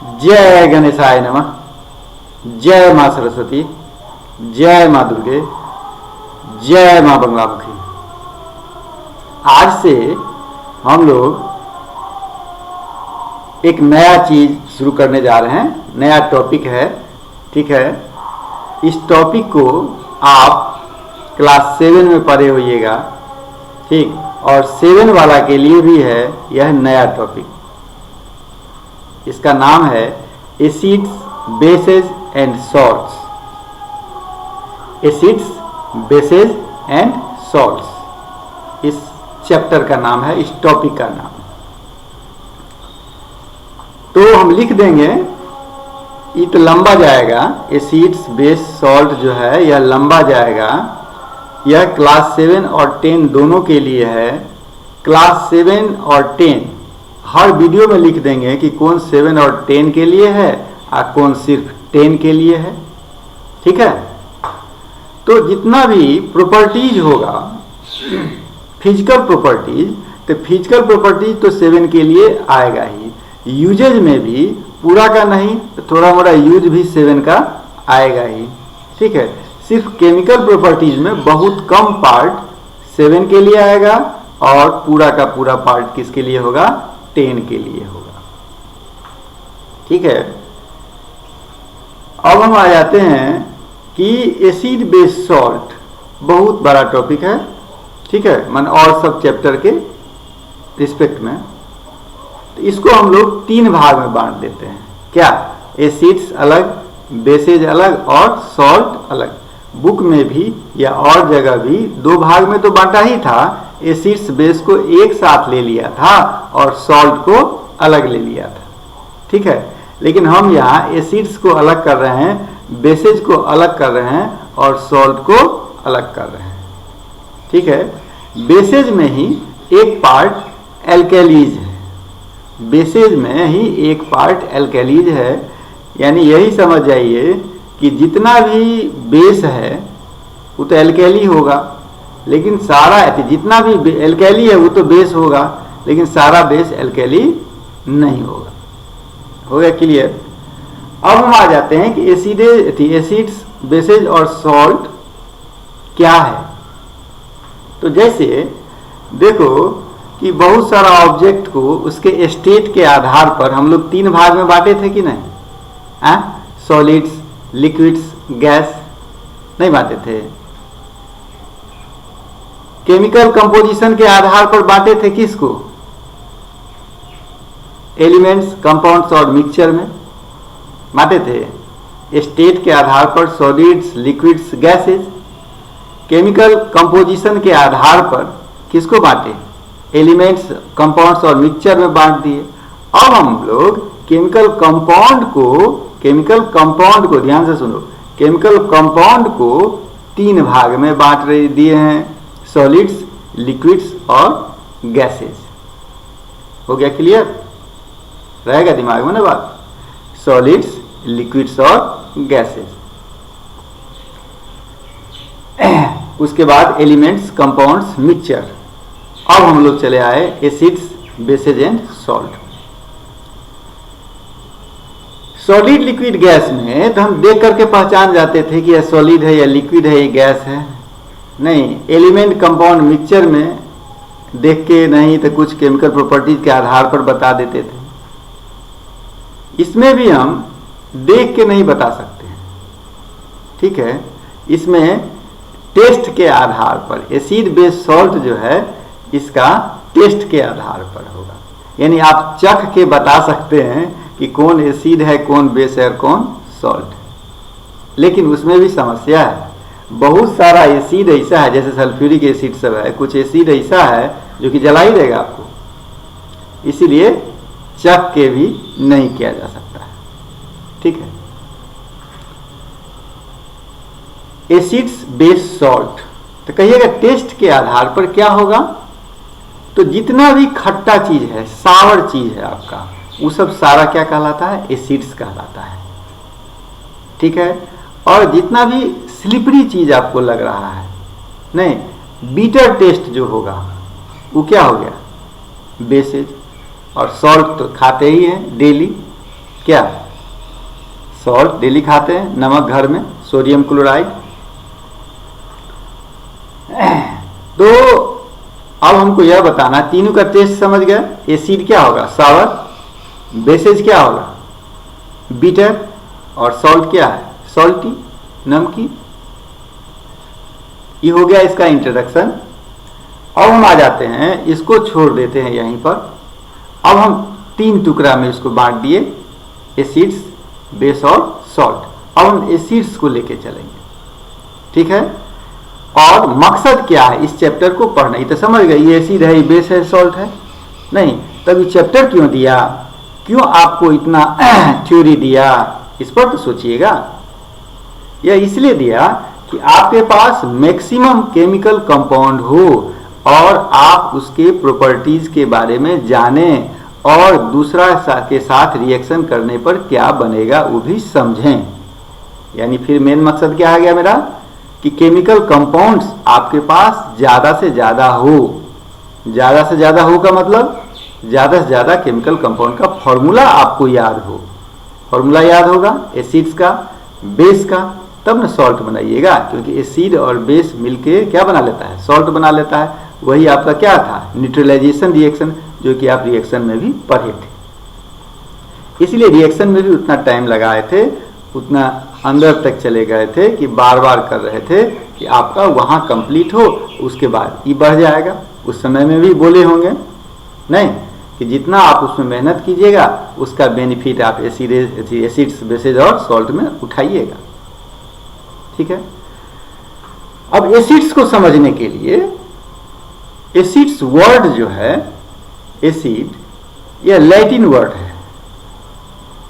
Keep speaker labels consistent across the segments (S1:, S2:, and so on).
S1: जय गणेशाय नमः। जय माँ सरस्वती, जय माँ दुर्गे, जय माँ बंगलामुखी। आज से हम लोग एक नया चीज शुरू करने जा रहे हैं, नया टॉपिक है। ठीक है, इस टॉपिक को आप क्लास 7 में पढ़े होइएगा, ठीक, और 7 वाला के लिए भी है यह नया टॉपिक। इसका नाम है acids, bases and salts. Acids, bases and salts इस चैप्टर का नाम है, इस टॉपिक का नाम। तो हम लिख देंगे, ये तो लंबा जाएगा। एसिड्स, बेस, सॉल्ट जो है यह लंबा जाएगा। यह क्लास 7 और 10 दोनों के लिए है। क्लास 7 और 10 हर वीडियो में लिख देंगे कि कौन 7 और 10 के लिए है और कौन सिर्फ 10 के लिए है। ठीक है, तो जितना भी प्रॉपर्टीज होगा, फिजिकल प्रॉपर्टीज, तो फिजिकल प्रॉपर्टीज तो 7 के लिए आएगा ही। यूजेज में भी पूरा का नहीं तो थोड़ा मोड़ा यूज भी 7 का आएगा ही। ठीक है, सिर्फ केमिकल प्रॉपर्टीज में बहुत कम पार्ट 7 के लिए आएगा और पूरा का पूरा पार्ट किसके लिए होगा? 10 के लिए होगा। ठीक है, अब हम आ जाते हैं कि एसिड बेस सॉल्ट बहुत बड़ा टॉपिक है। ठीक है, मन और सब चैप्टर के रिस्पेक्ट में, तो इसको हम लोग 3 भाग में बांट देते हैं। क्या? एसिड्स अलग, बेसेज अलग और सॉल्ट अलग। बुक में भी या और जगह भी 2 भाग में तो बांटा ही था। एसिड्स, बेस को एक साथ ले लिया था और सॉल्ट को अलग ले लिया था। ठीक है, लेकिन हम यहाँ एसिड्स को अलग कर रहे हैं, बेसेज को अलग कर रहे हैं और सॉल्ट को अलग कर रहे हैं। ठीक है, बेसेज में ही एक पार्ट एल्केलीज है। बेसेज में ही एक पार्ट एल्केलीज है, यानी यही समझ जाइए कि जितना भी बेस है वो तो एल्केली होगा, लेकिन सारा जितना भी एल्केली है वो तो बेस होगा, लेकिन सारा बेस एल्केली नहीं होगा। हो गया क्लियर? अब हम आ जाते हैं कि एसिड्स, बेसेज और सॉल्ट क्या है। तो जैसे देखो कि बहुत सारा ऑब्जेक्ट को उसके स्टेट के आधार पर हम लोग 3 भाग में बांटे थे कि नहीं? सॉलिड्स, लिक्विड्स, गैस, नहीं बांटे थे? केमिकल कंपोजिशन के आधार पर बांटे थे किसको? एलिमेंट्स, कंपाउंड्स और मिक्सचर में बांटे थे। स्टेट के आधार पर solids, liquids, gases. Chemical composition के आधार पर किसको बांटे? एलिमेंट्स, कंपाउंड्स और मिक्सचर में बांट दिए। अब हम लोग केमिकल कंपाउंड को ध्यान से सुनो, केमिकल कंपाउंड को 3 भाग में बांट दिए हैं, सॉलिड्स, लिक्विड्स और गैसेस। हो गया क्लियर? रहेगा दिमाग में ना बात? सॉलिड्स, लिक्विड्स और गैसेस। उसके बाद एलिमेंट्स, कंपाउंड्स, मिक्सचर। अब हम लोग चले आए acids, bases and salt. Solid, liquid, gas में तो हम देख करके पहचान जाते थे कि यह सॉलिड है या लिक्विड है, ये गैस है। नहीं, एलिमेंट, कंपाउंड, मिक्सचर में देख के नहीं तो कुछ केमिकल प्रॉपर्टीज के आधार पर बता देते थे। इसमें भी हम देख के नहीं बता सकते हैं। ठीक है, इसमें टेस्ट के आधार पर, एसिड बेस सॉल्ट जो है इसका टेस्ट के आधार पर होगा। यानी आप चख के बता सकते हैं कि कौन एसिड है, कौन बेस है और कौन सॉल्ट है। लेकिन उसमें भी समस्या है। बहुत सारा एसिड ऐसा है, जैसे सल्फ्यूरिक एसिड सब है, कुछ एसिड ऐसा है जो कि जला ही देगा आपको। इसीलिए चख के भी नहीं किया जा सकता है। ठीक है, एसिड्स, बेस, सॉल्ट। तो कहिएगा टेस्ट के आधार पर क्या होगा? तो जितना भी खट्टा चीज है, सावर चीज है आपका, वो सब सारा क्या कहलाता है? एसिड्स कहलाता है। ठीक है, और जितना भी स्लिपरी चीज आपको लग रहा है, नहीं, बीटर टेस्ट जो होगा वो क्या हो गया? बेसेज। और सॉल्ट तो खाते ही हैं डेली, क्या सॉल्ट डेली खाते हैं, नमक घर में, सोडियम क्लोराइड। तो अब हमको यह बताना, तीनों का टेस्ट समझ गए। एसिड क्या होगा सावर, बेसेज क्या होगा बीटर, और सॉल्ट क्या है सॉल्टी नमकीन। ये हो गया इसका इंट्रोडक्शन। अब हम आ जाते हैं, इसको छोड़ देते हैं यहीं पर। अब हम 3 टुकड़ा में इसको बांट दिए, एसिड्स, बेस और सॉल्ट। अब हम एसिड्स को लेके चलेंगे, ठीक है। और मकसद क्या है इस चैप्टर को पढ़ना, ये तो समझ गए ये एसिड है, ये बेस है, सॉल्ट है। नहीं, तब ये चैप्टर क्यों दिया, क्यों आपको इतना थ्योरी दिया, इस पर तो सोचिएगा। यह इसलिए दिया कि आपके पास मैक्सिमम केमिकल कंपाउंड हो और आप उसके प्रॉपर्टीज के बारे में जानें और दूसरा के साथ रिएक्शन करने पर क्या बनेगा वो भी समझें। यानी फिर मेन मकसद क्या आ गया मेरा कि केमिकल कंपाउंड्स आपके पास ज़्यादा से ज़्यादा हो। ज़्यादा से ज़्यादा हो का मतलब ज़्यादा से ज़्यादा केमिकल कंपाउंड का फॉर्मूला आपको याद हो। फॉर्मूला याद होगा एसिड्स का, बेस का, तब न सॉल्ट बनाइएगा, क्योंकि एसिड और बेस मिलके क्या बना लेता है सॉल्ट बना लेता है। वही आपका क्या था न्यूट्रलाइजेशन रिएक्शन, जो कि आप रिएक्शन में भी पढ़े थे। इसलिए रिएक्शन में भी उतना टाइम लगाए थे, उतना अंदर तक चले गए थे कि बार बार कर रहे थे कि आपका वहाँ कंप्लीट हो, उसके बाद ये बढ़ जाएगा। उस समय में भी बोले होंगे नहीं कि जितना आप उसमें मेहनत कीजिएगा उसका बेनिफिट आप एसिड्स, बेसेज और सॉल्ट में उठाइएगा, ठीक है। अब एसिड्स को समझने के लिए, एसिड्स वर्ड जो है एसिड, यह लैटिन वर्ड है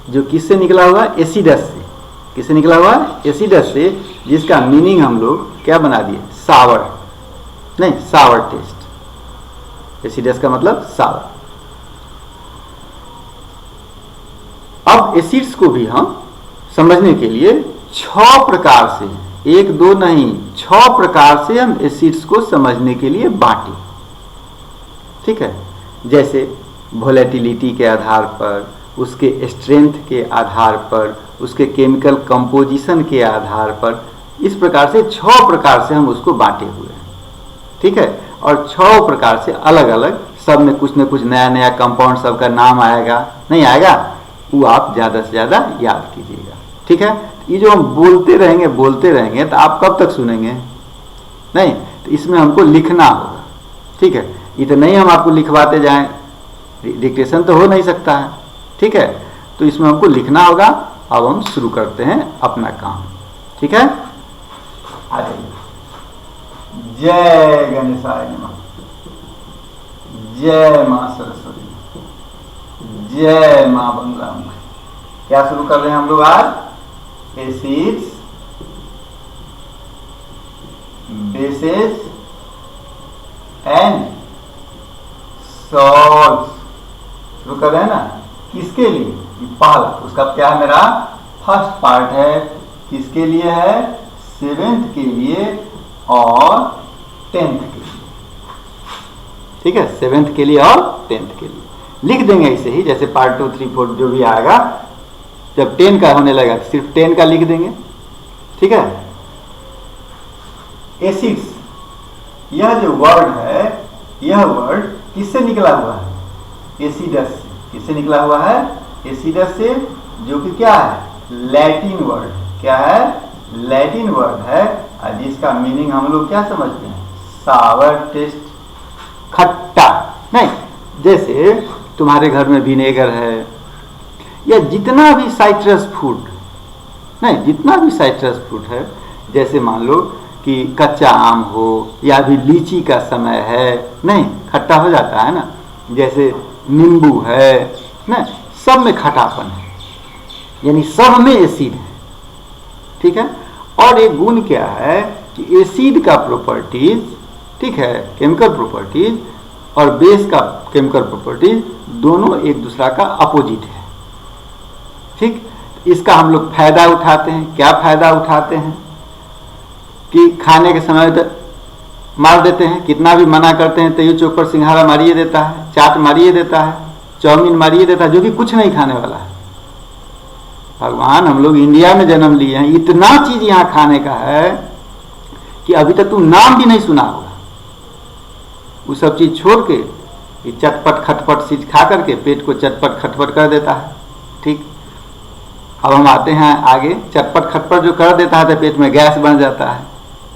S1: जो किससे निकला हुआ एसिडस से। किससे निकला हुआ एसिडस से, जिसका मीनिंग हम लोग क्या बना दिए सावर, नहीं सावर टेस्ट। एसिडस का मतलब सावर। अब एसिड्स को भी हम समझने के लिए 6 प्रकार से, 1 2 नहीं 6 प्रकार से हम एसिड्स को समझने के लिए बांटे, ठीक है। जैसे वोलेटिलिटी के आधार पर, उसके स्ट्रेंथ के आधार पर, उसके केमिकल कंपोजिशन के आधार पर, इस प्रकार से 6 प्रकार से हम उसको बांटे हुए हैं, ठीक है। और 6 प्रकार से अलग अलग, सब में कुछ न कुछ नया नया कंपाउंड सबका नाम आएगा, नहीं आएगा, वो आप ज़्यादा से ज़्यादा याद कीजिएगा, ठीक है। ये जो हम बोलते रहेंगे तो आप कब तक सुनेंगे, नहीं, तो इसमें हमको लिखना होगा, ठीक है। ये तो नहीं हम आपको लिखवाते जाएं, डिक्टेशन तो हो नहीं सकता है, ठीक है। तो इसमें हमको लिखना होगा। अब हम शुरू करते हैं अपना काम, ठीक है। आ जाइए। जय गणेशाय नमः, जय मां सरस्वती, जय मां बंगला। क्या शुरू कर रहे हैं हम लोग आज, एसिड्स, बेसेस एंड सॉल्ट शुरू कर रहे हैं ना। किसके लिए, पहला उसका क्या है मेरा फर्स्ट पार्ट है, किसके लिए है 7th के लिए और 10th के लिए, ठीक है। 7th के लिए और 10th के लिए लिख देंगे ऐसे ही, जैसे पार्ट 2 3 4 जो भी आएगा, जब 10 का होने लगा तो सिर्फ 10 का लिख देंगे, ठीक है। एसिड्स, यह जो वर्ड है, यह वर्ड किससे निकला हुआ है, एसिडस से। किससे निकला हुआ है, एसिडस से, जो कि क्या है लैटिन वर्ड, क्या है लैटिन वर्ड है, और जिसका मीनिंग हम लोग क्या समझते हैं सावर टेस्ट, खट्टा। नहीं, जैसे तुम्हारे घर में विनेगर है, या जितना भी साइट्रस फ्रूट, नहीं जितना भी साइट्रस फ्रूट है, जैसे मान लो कि कच्चा आम हो या भी लीची का समय है, नहीं खट्टा हो जाता है ना, जैसे नींबू है ना, सब में खट्टापन है, यानी सब में एसिड है, ठीक है। और एक गुण क्या है कि एसिड का प्रॉपर्टीज, ठीक है, केमिकल प्रॉपर्टीज और बेस का केमिकल प्रॉपर्टीज दोनों एक दूसरा का अपोजिट है, ठीक। इसका हम लोग फायदा उठाते हैं। क्या फायदा उठाते हैं कि खाने के समय तो मार देते हैं, कितना भी मना करते हैं तो ये चौक पर सिंघाड़ा मारिए देता है, चाट मारिए देता है, चाउमीन मारिए देता है, जो कि कुछ नहीं खाने वाला है, भगवान हम लोग इंडिया में जन्म लिए हैं, इतना चीज यहाँ खाने का है कि अभी तक तुम नाम भी नहीं सुना होगा। वो सब चीज छोड़ के ये चटपट खटपट चीज खा करके पेट को चटपट खटपट कर देता है। ठीक, अब हम आते हैं आगे। चटपट खटपट जो कर देता है तो पेट में गैस बन जाता है।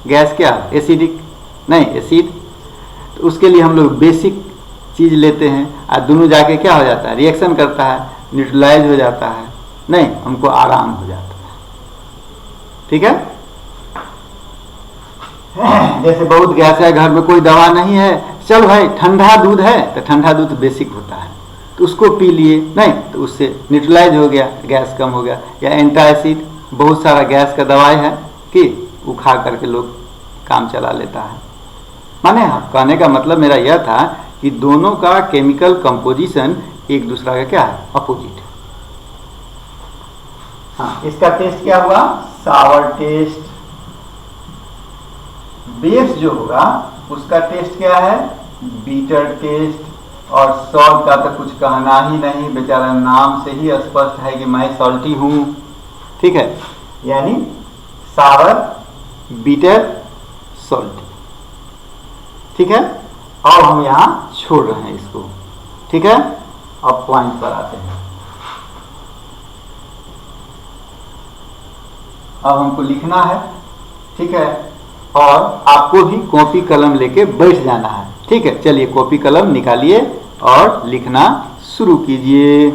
S1: गैस क्या? एसिडिक नहीं, एसिड। तो उसके लिए हम लोग बेसिक चीज लेते हैं और दोनों जाके क्या हो जाता है? रिएक्शन करता है, न्यूट्रलाइज हो जाता है, नहीं हमको आराम हो जाता है। ठीक है, जैसे बहुत गैस है, घर में कोई दवा नहीं है, चल भाई ठंडा दूध है, तो ठंडा दूध बेसिक होता है तो उसको पी लिए, नहीं तो उससे न्यूट्रलाइज हो गया, गैस कम हो गया। या एंटासिड, बहुत सारा गैस का दवाई है कि वो खा करके लोग काम चला लेता है। माने कहने का मतलब मेरा यह था कि दोनों का केमिकल कंपोजिशन एक दूसरा का क्या है? अपोजिट है। हाँ, इसका टेस्ट क्या हुआ? सावर टेस्ट। बेस जो होगा उसका टेस्ट क्या है? Beater test. और सॉल्ट का तो कुछ कहना ही नहीं, बेचारा नाम से ही स्पष्ट है कि मैं सॉल्टी हूं। ठीक है, यानी सावर, बीटर, सॉल्टी। ठीक है, अब हम यहां छोड़ रहे हैं इसको। ठीक है, अब पॉइंट पर आते हैं। अब हमको लिखना है। ठीक है, और आपको भी कॉपी कलम लेके बैठ जाना है। ठीक है, चलिए कॉपी कलम निकालिए और लिखना शुरू कीजिए।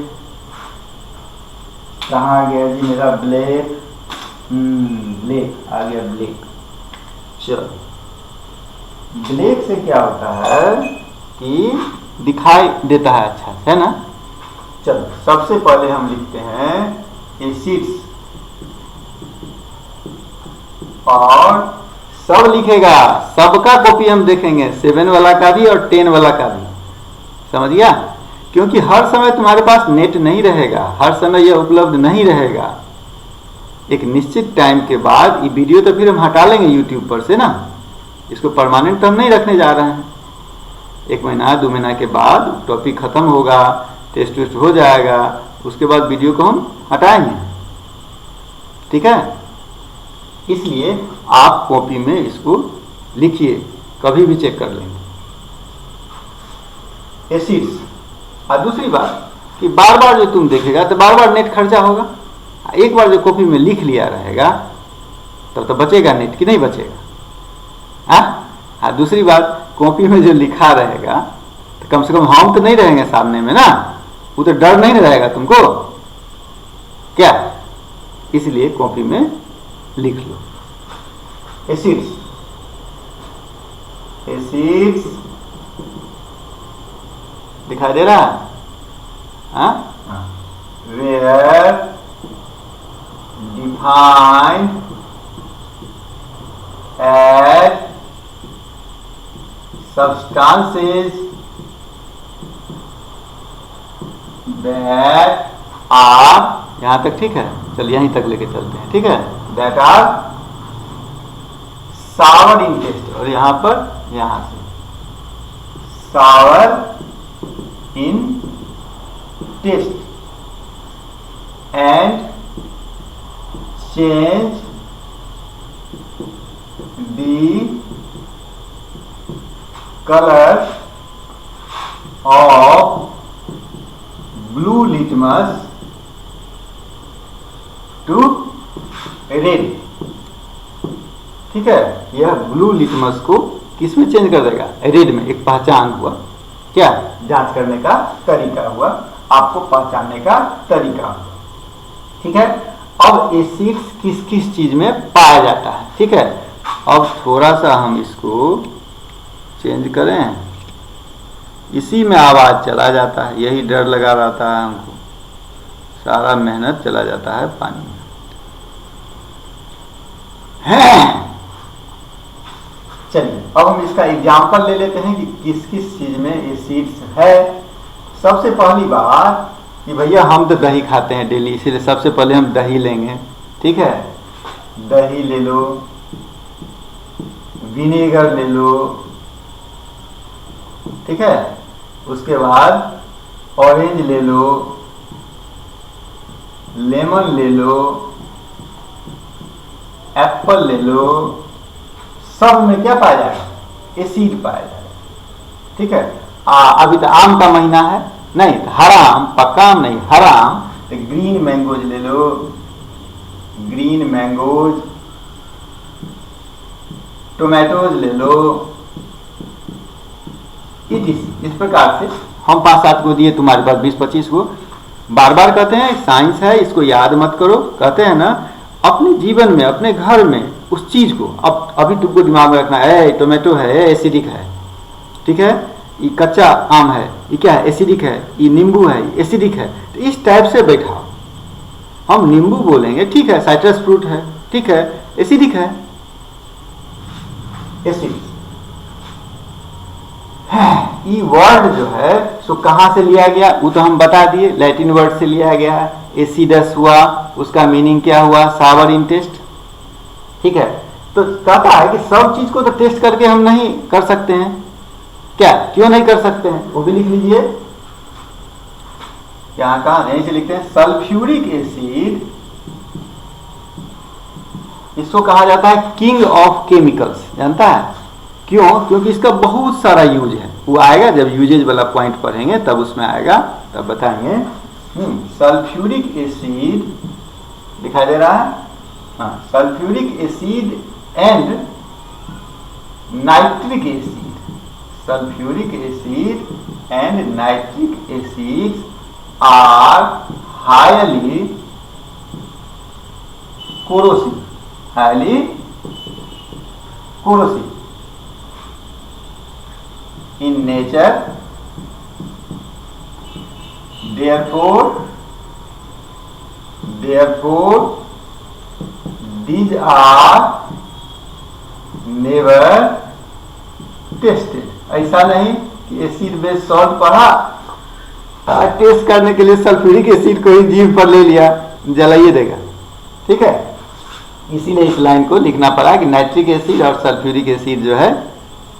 S1: कहाँ गया जी मेरा ब्लैक? ब्लैक आ गया, ब्लैक। चलो, ब्लैक से क्या होता है कि दिखाई देता है अच्छा, है ना। चलो, सबसे पहले हम लिखते हैं एसिड्स, और सब लिखेगा, सबका कॉपी हम देखेंगे, 7 वाला का भी और 10 वाला का भी। समझ गया? क्योंकि हर समय तुम्हारे पास नेट नहीं रहेगा, हर समय यह उपलब्ध नहीं रहेगा। एक निश्चित टाइम के बाद ये वीडियो तो फिर हम हटा लेंगे यूट्यूब पर से ना, इसको परमानेंट तो हम नहीं रखने जा रहे हैं। 1 महीना 2 महीना के बाद टॉपिक खत्म होगा, टेस्ट वेस्ट हो जाएगा, उसके बाद वीडियो को हम हटाएंगे। ठीक है, इसलिए आप कॉपी में इसको लिखिए, कभी भी चेक कर लेंगे। एसिड्स। और दूसरी बात कि बार बार जो तुम देखेगा तो बार बार नेट खर्चा होगा। एक बार जो कॉपी में लिख लिया रहेगा तब तो बचेगा नेट, कि नहीं बचेगा? हाँ, दूसरी बात कॉपी में जो लिखा रहेगा तो कम से कम हम तो नहीं रहेंगे सामने में ना, वो तो डर नहीं रहेगा तुमको क्या, इसलिए कॉपी में लिख लो। एसिड्स, एसिड्स दिखाई दे रहा है? Where defined as substances that are, यहां तक ठीक है, चलिए यहीं तक लेके चलते हैं। ठीक है, that are sour in taste, और यहां पर यहां से sour in taste and change the color of blue litmus to red। ठीक है, यह ब्लू लिटमस को किस में चेंज कर देगा? रेड में। एक पहचान हुआ, क्या जांच करने का तरीका हुआ, आपको पहचानने का तरीका हुआ। ठीक है, अब एसिड्स किस किस चीज में पाया जाता है? ठीक है, अब थोड़ा सा हम इसको चेंज करें, इसी में आवाज चला जाता है, यही डर लगा रहता है हमको, सारा मेहनत चला जाता है पानी में। चलिए अब हम इसका एग्जाम्पल ले लेते हैं कि किस किस चीज में एसिड्स है। सबसे पहली बात कि भैया हम तो दही खाते हैं डेली, इसीलिए सबसे पहले हम दही लेंगे। ठीक है, दही ले लो, विनेगर ले लो। ठीक है, उसके बाद ऑरेंज ले लो, लेमन ले लो, एप्पल ले लो, सब में क्या पाया जाएगा? एसिड पाया जाएगा। ठीक है। अभी तो आम का महीना है, नहीं तो हरा आम, पक्का आम नहीं, हरा आम, तो ग्रीन मैंगोज ले लो, ग्रीन मैंगोज, टोमेटोज ले लो। इस प्रकार से हम 5-7 को दिए, तुम्हारे पास 20-25 को। बार बार कहते हैं साइंस है, इसको याद मत करो। कहते हैं ना अपने जीवन में, अपने घर में उस चीज को अब अभी तुमको दिमाग में रखना है। टोमेटो है, एसिडिक है, ठीक है। ये कच्चा आम है, ये क्या है? एसिडिक है। ये नींबू है, एसिडिक है। तो इस टाइप से बैठाओ। हम नींबू बोलेंगे, ठीक है, साइट्रस फ्रूट है, ठीक है, एसिडिक है, एसिडिक। ये वर्ड जो है सो कहां से लिया गया वो तो हम बता दिए, लैटिन वर्ड से लिया गया है। एसिडस हुआ, उसका मीनिंग क्या हुआ? सावर इन टेस्ट। ठीक है। तो कहता है कि सब चीज को तो टेस्ट करके हम नहीं कर सकते हैं। क्या, क्यों नहीं कर सकते हैं? वो भी लिख लीजिए। यहां कहा यहीं से लिखते हैं सल्फ्यूरिक एसिड, इसको कहा जाता है किंग ऑफ केमिकल्स। जानता है क्यों? क्योंकि इसका बहुत सारा यूज है। वो आएगा जब यूजेज वाला पॉइंट पढ़ेंगे, तब उसमें आएगा, तब बताएंगे। सल्फ्यूरिक एसिड दिखाई दे रहा है? हाँ, sulphuric acid and nitric acid, sulphuric acid and nitric acid are highly corrosive, highly corrosive in nature, therefore these are never tested। ऐसा नहीं कि एसिड बेस सॉल्ट पढ़ा, टेस्ट करने के लिए सल्फ्यूरिक एसिड को ही जीभ पर ले लिया, जलाइए देगा। ठीक है, इसीलिए इस लाइन को लिखना पड़ा कि नाइट्रिक एसिड और सल्फ्यूरिक एसिड जो है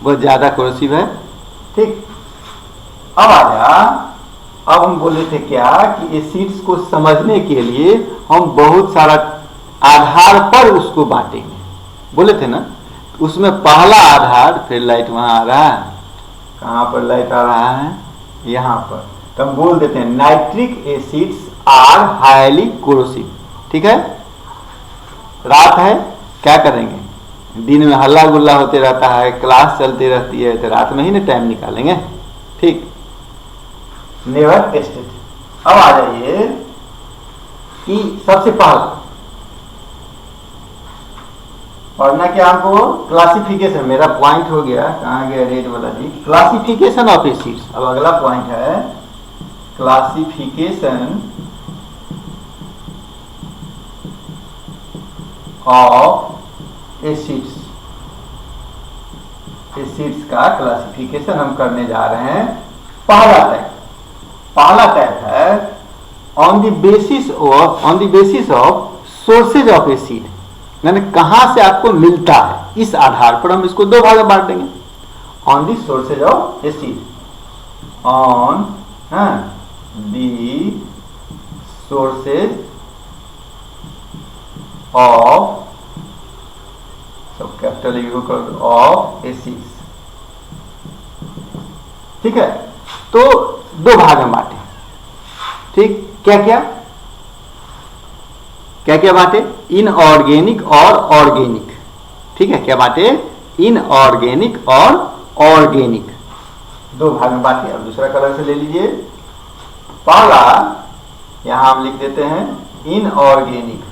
S1: बहुत ज्यादा कोरोसिव है। ठीक, अब आया, अब हम बोले थे क्या कि एसिड्स को समझने के लिए हम बहुत सारा आधार पर उसको बांटेंगे, बोले थे ना। उसमें पहला आधार, फिर लाइट वहां आ रहा है, कहां पर लाइट आ रहा है? यहां पर। तो हम बोल देते हैं nitric acids are highly corrosive. ठीक है, रात है, क्या करेंगे? दिन में हल्ला गुल्ला होते रहता है, क्लास चलती रहती है, तो रात में ही ना टाइम निकालेंगे। ठीक, नेवर टेस्टेड। अब आ जाइए कि सबसे पहला पढ़ना क्या हमको? क्लासिफिकेशन। मेरा पॉइंट हो गया, कहां गया रेड वाला जी? Classification of acids. अब अगला पॉइंट है क्लासिफिकेशन ऑफ एसिड्स। एसिड्स का क्लासिफिकेशन हम करने जा रहे हैं। पहला टाइप है on the basis of sources of acid, यानी कहां से आपको मिलता है, इस आधार पर हम इसको दो भाग में बांट देंगे। On the sources of acid, on the sources of, सब कैपिटल यू कर, ऑफ एसिड्स। ठीक है, तो दो भाग में बांटे। ठीक, क्या क्या क्या क्या बांटे? इनऑर्गेनिक और ऑर्गेनिक। ठीक है, क्या बांटे? इनऑर्गेनिक और ऑर्गेनिक, दो भाग में बांटे। अब दूसरा कलर से ले लीजिए। पहला यहां हम लिख देते हैं इनऑर्गेनिक।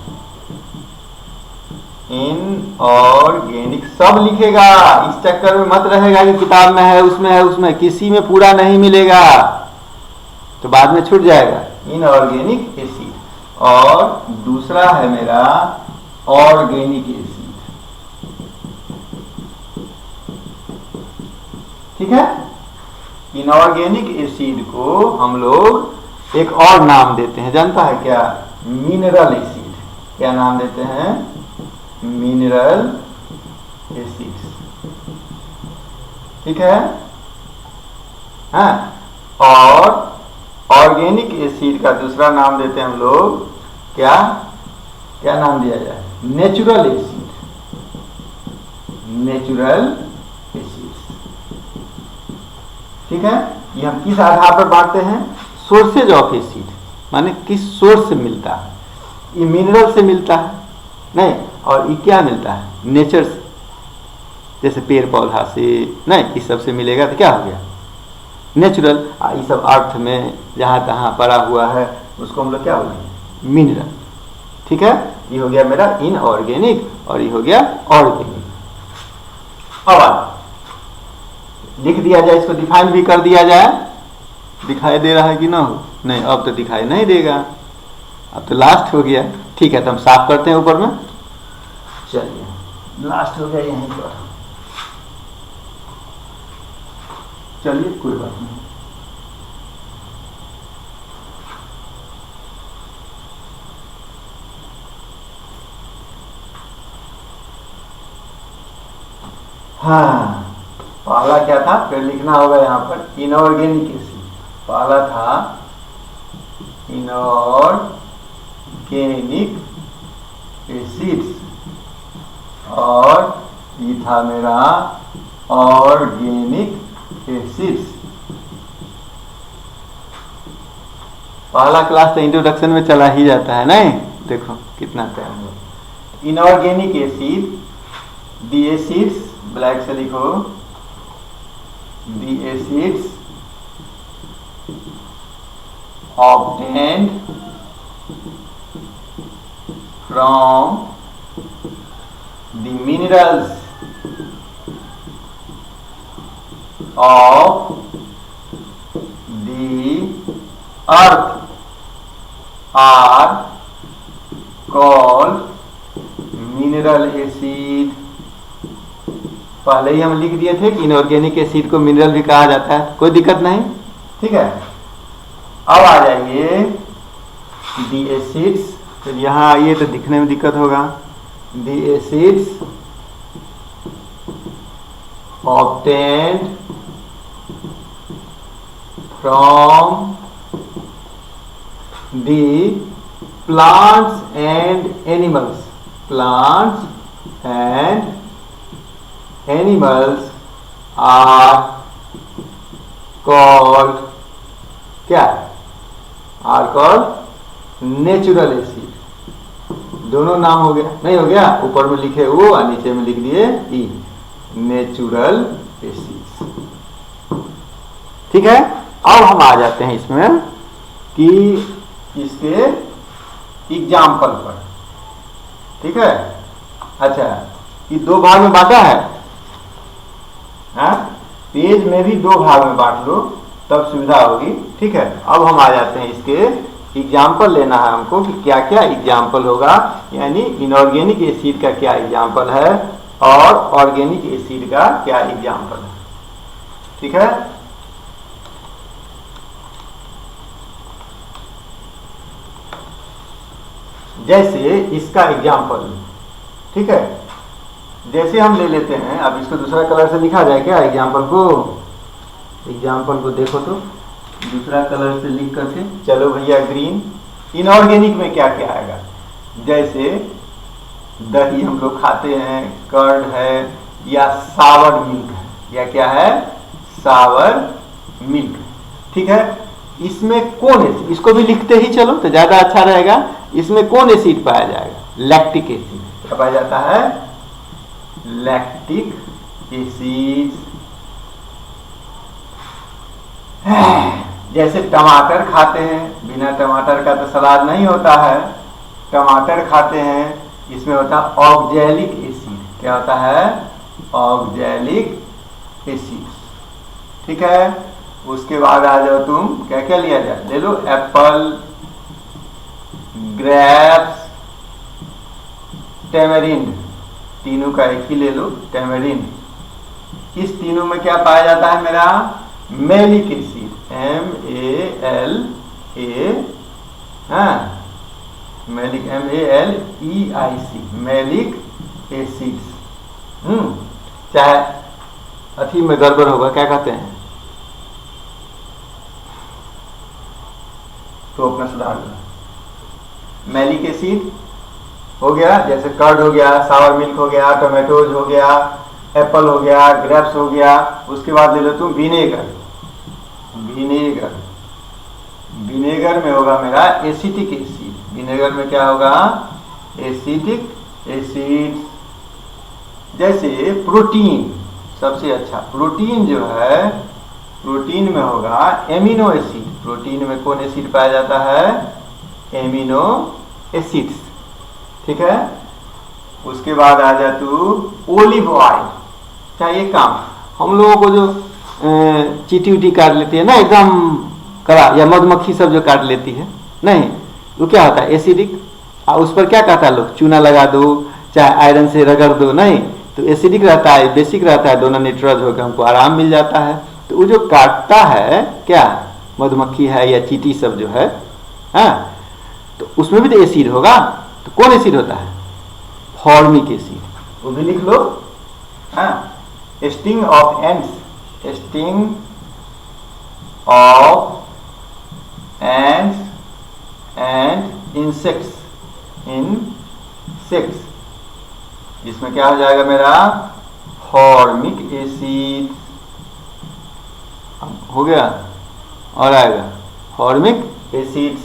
S1: इनऑर्गेनिक सब लिखेगा, इस चक्कर में मत रहेगा कि किताब में है, उसमें है, उसमें, किसी में पूरा नहीं मिलेगा तो बाद में छूट जाएगा। Inorganic acid. और दूसरा है मेरा ऑर्गेनिक एसिड। ठीक है, इनऑर्गेनिक एसिड को हम लोग एक और नाम देते हैं, जानता है क्या? Mineral acid. क्या नाम देते हैं? Mineral acids. ठीक है, हाँ। और ऑर्गेनिक एसिड का दूसरा नाम देते हैं हम लोग क्या क्या नाम दिया जाए? Natural acid, natural acid. ठीक है, ये हम किस आधार पर बांटते हैं? सोर्सेज ऑफ एसिड, माने किस सोर्स से मिलता है। ये मिनरल से मिलता है नहीं, और ये क्या मिलता है? नेचर से, जैसे पेड़ पौधा से नहीं, इस सब से मिलेगा तो क्या हो गया? नेचुरल। ये सब अर्थ में जहाँ तहाँ पड़ा हुआ है उसको हम लोग क्या बोलेंगे? मिनरल। ठीक है, ये हो गया मेरा इनऑर्गेनिक और ये हो गया ऑर्गेनिक। अब लिख दिया जाए, इसको डिफाइन भी कर दिया जाए। दिखाई दे रहा है कि ना हो? नहीं, अब तो दिखाई नहीं देगा, अब तो लास्ट हो गया। ठीक है, तो हम साफ करते हैं ऊपर में। चलिए, लास्ट हो गया यहीं पर। चलिए, कोई बात नहीं। हाँ, पहला क्या था? फिर लिखना होगा यहाँ पर इनऑर्गेनिक एसिड। पहला था इनऑर्गेनिक एसिड्स और ये था मेरा ऑर्गेनिक एसिड्स। पहला क्लास तो इंट्रोडक्शन में चला ही जाता है नहीं? देखो कितना टाइम हुआ। इनऑर्गेनिक एसिड, दी एसिड्स, ब्लैक से लिखो, दी acids obtained from the minerals of the earth are called mineral acid। पहले ही हम लिख दिए थे कि इनऑर्गेनिक एसिड को मिनरल भी कहा जाता है, कोई दिक्कत नहीं। ठीक है, अब आ जाइए दी एसिड्स। तो यहाँ आइए तो दिखने में दिक्कत होगा। दी acids obtained from the plants and animals, plants and animals are called क्या? Are called natural acid. दोनों नाम हो गया नहीं? हो गया, ऊपर में लिखे ओ और नीचे में लिख दिए ई, नेचुरल एसिड। ठीक है, अब हम आ जाते हैं इसमें कि इसके एग्जाम्पल पर। ठीक है, अच्छा, ये दो भाग में बांटा है। हाँ, पेज में भी दो भाग में बांट लो तब सुविधा होगी। ठीक है, अब हम आ जाते हैं इसके एग्जाम्पल लेना है हमको कि क्या क्या एग्जाम्पल होगा, यानी इनऑर्गेनिक एसिड का क्या एग्जाम्पल है और ऑर्गेनिक एसिड का क्या एग्जाम्पल है। ठीक है, जैसे इसका एग्जाम्पल। ठीक है, जैसे हम ले लेते हैं, अब इसको दूसरा कलर से लिखा जाए क्या एग्जाम्पल को? एग्जाम्पल को देखो तो दूसरा कलर से लिख करके, चलो भैया ग्रीन। इनऑर्गेनिक में क्या क्या आएगा? जैसे दही हम लोग खाते हैं, कर्ड है, या सावर मिल्क है, या क्या है? सावर मिल्क। ठीक है, इसमें कौन एसिड? इसको भी लिखते ही चलो तो ज्यादा अच्छा रहेगा। इसमें कौन एसिड पाया जाएगा? Lactic acid. क्या पाया जाता है? Lactic acid. जैसे टमाटर खाते हैं, बिना टमाटर का तो सलाद नहीं होता है। टमाटर खाते हैं, इसमें होता है ऑक्जेलिक एसिड। क्या होता है? Oxalic acid. ठीक है, उसके बाद आ जाओ तुम, क्या क्या लिया जाए? ले लो एप्पल, ग्रेप्स, टेमेरिंड, तीनों का एक ही ले लो, टेमेरिंड। इस तीनों में क्या पाया जाता है मेरा? मैलिक एसिड, MALA, हाँ, मैलिक, MALEIC, मैलिक एसिड्स। चाहे अथी में गड़बड़ होगा, क्या कहते हैं तो अपना सुधार लो। मैलिक एसिड हो गया, जैसे कर्ड हो गया, सावर मिल्क हो गया, टोमेटोज हो गया, एप्पल हो गया, ग्रेप्स हो गया। उसके बाद ले लो तुम विनेगर। विनेगर विनेगर में होगा मेरा एसिटिक एसिड। विनेगर में क्या होगा? Acetic acid. जैसे प्रोटीन, सबसे अच्छा प्रोटीन जो है, प्रोटीन में होगा एमिनो एसिड। प्रोटीन में कौन एसिड पाया जाता है? एमिनो एसिड्स, ठीक है। उसके बाद आ जा तू ओलिव ऑयल। क्या ये काम हम लोगों को जो चीटी उटी काट लेती है ना एकदम कड़ा, या मधुमक्खी सब जो काट लेती है, नहीं वो क्या होता है? एसिडिक। उस पर क्या कहता है लोग? चूना लगा दो, चाहे आयरन से रगड़ दो, नहीं तो एसिडिक रहता है, बेसिक रहता है, दोनों न्यूट्रल होकर हमको आराम मिल जाता है। तो वो जो काटता है क्या मधुमक्खी है या चीटी सब जो है, हाँ, तो उसमें भी तो एसिड होगा। तो कौन एसिड होता है? फॉर्मिक एसिड, वो भी लिख लो। हाँ, sting of ends, sting of ends and insects, इसमें क्या हो जाएगा मेरा? फॉर्मिक एसिड हो गया। और आएगा फॉर्मिक एसिड्स।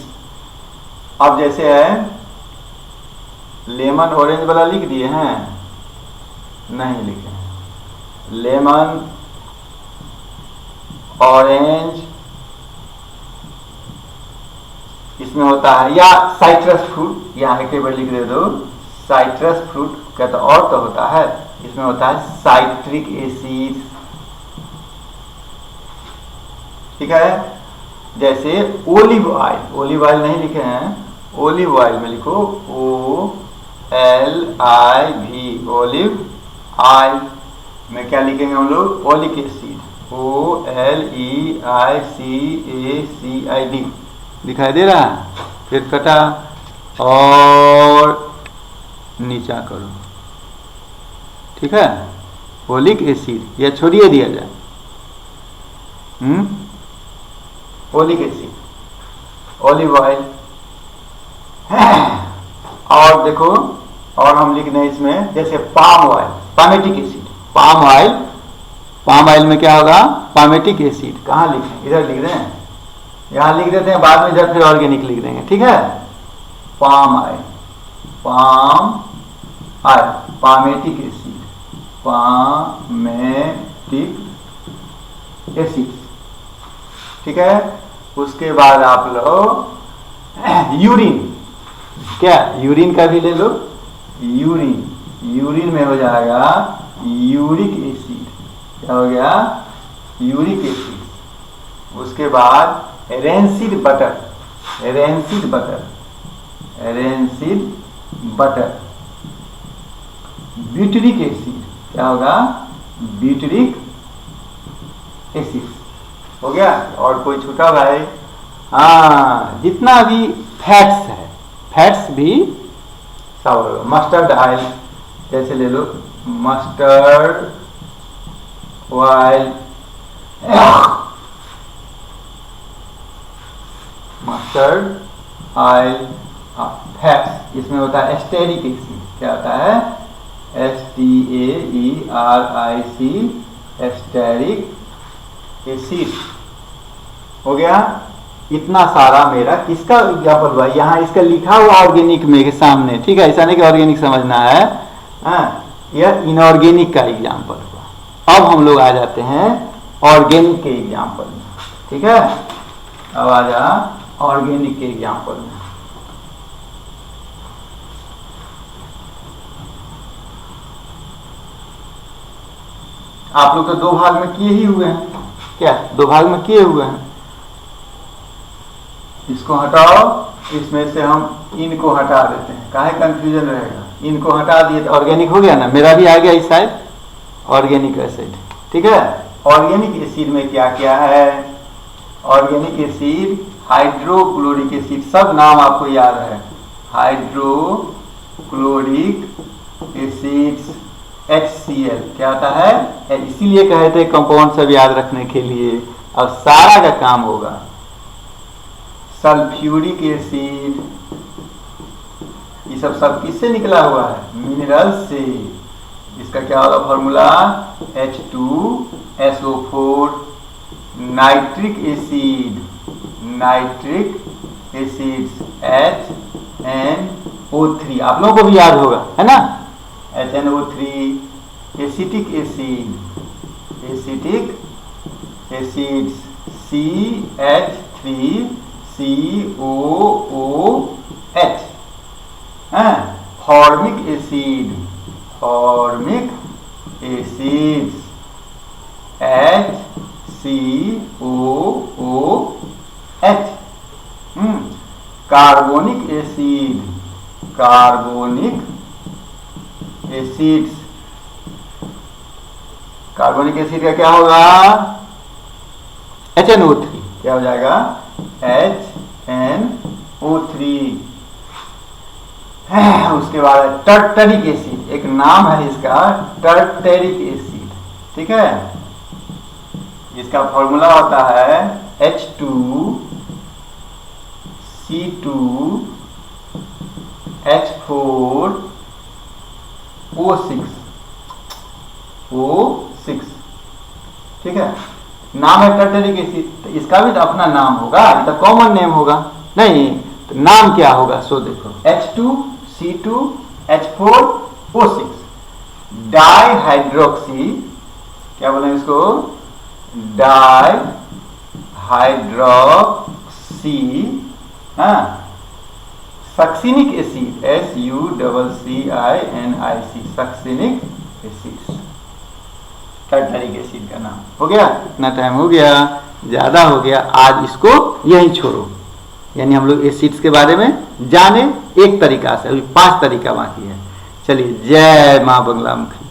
S1: अब जैसे है लेमन ऑरेंज वाला लिख दिए हैं? नहीं लिखे हैं। लेमन ऑरेंज इसमें होता है, या साइट्रस फ्रूट, यहाँ एक बार लिख दे दो। साइट्रस फ्रूट का तो और तो होता है, इसमें होता है साइट्रिक एसिड, ठीक है। जैसे ओलिव ऑयल, ओलिव ऑयल नहीं लिखे हैं, ओलिव ऑयल में लिखो OLIV, ओलिव ऑयल में क्या लिखेंगे हम लोग? Oleic acid, OLEICACID। दिखाई दे रहा है? फिर कटा और नीचा करो, ठीक है। ओलिक एसिड या छोड़िए दिया जाए, ओलिक एसिड, ओलिव ऑयल। और देखो, और हम लिख दें इसमें जैसे palm oil, palmitic acid. Palm oil, palm oil में क्या होगा? Palmitic acid. कहाँ लिखें? इधर लिख दें, यहाँ लिख देते हैं, बाद में इधर फिर ऑर्गेनिक लिख देंगे, ठीक है। Palm oil, palm oil, palmitic acid, palmitic acid, ठीक है। उसके बाद आप लो यूरिन। क्या? यूरिन का भी ले लो। यूरिन, यूरिन में हो जाएगा यूरिक एसिड। क्या हो गया? Uric acid. उसके बाद rancid butter, rancid butter, rancid butter. Butyric acid, क्या होगा? ब्यूटरिक एसिड हो गया। और कोई छूटा भाई? हाँ, जितना भी फैट्स है, फैट्स भी सब होगा। मस्टर्ड ऑयल जैसे ले लो, mustard oil, mustard oil fats. इसमें होता है एस्टेरिक एसिड। क्या होता है? STAERIC, एस्टेरिक एसिड हो गया। इतना सारा मेरा किसका एग्जाम्पल हुआ? यहाँ इसका लिखा हुआ ऑर्गेनिक में के सामने, ठीक है। ऐसा नहीं कि ऑर्गेनिक समझना है, यह इनऑर्गेनिक का एग्जाम्पल हुआ। अब हम लोग आ जाते हैं ऑर्गेनिक के एग्जाम्पल में, ठीक है। अब आ जा ऑर्गेनिक के एग्जाम्पल में। आप लोग तो दो भाग में किए ही हुए हैं। क्या? दो भाग में किए हुए हैं। इसको हटाओ, इसमें से हम इनको हटा देते हैं, काहे कंफ्यूजन रहेगा। इनको हटा दिए तो ऑर्गेनिक हो गया ना, मेरा भी आ गया इस साइड ऑर्गेनिक एसिड, ठीक है। ऑर्गेनिक एसिड में क्या क्या है? ऑर्गेनिक एसिड, हाइड्रोक्लोरिक एसिड, सब नाम आपको याद है। हाइड्रोक्लोरिक एसिड, HCl क्या होता है? इसीलिए कहे थे कंपाउंड सब याद रखने के लिए। अब सारा का काम होगा। सल्फ्यूरिक एसिड, सब किससे निकला हुआ है? मिनरल से। इसका क्या होगा formula? H2SO4 nitric acid, HNO3। आप लोगों को भी याद होगा, है ना? HNO3 acetic acid, CH3COOH, formic acid HCOOH, carbonic acid, carbonic acid का क्या होगा? HNO3। क्या हो जाएगा? HNO3। उसके बाद टर्टरिक एसिड, एक नाम है इसका, टर्टरिक एसिड। ठीक है, इसका फॉर्मूला होता है H2C2H4O6। ठीक है, नाम है टर्टरिक एसिड, तो इसका भी तो अपना नाम होगा, ये तो कॉमन नेम होगा नहीं? तो नाम क्या होगा? सो देखो, H2C2H4O6 डाइहाइड्रोक्सी, क्या बोले इसको? Dihydroxy succinic acid, SUCCINIC, succinic acid, tartaric acid का नाम हो गया। इतना टाइम हो गया, ज्यादा हो गया, आज इसको यही छोड़ो। यानी हम लोग एसिड्स के बारे में जाने एक तरीका से, अभी 5 तरीका बाकी है। चलिए, जय मां बंगला मुखी,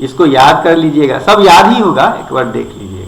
S1: इसको याद कर लीजिएगा, सब याद ही होगा, एक बार देख लीजिए।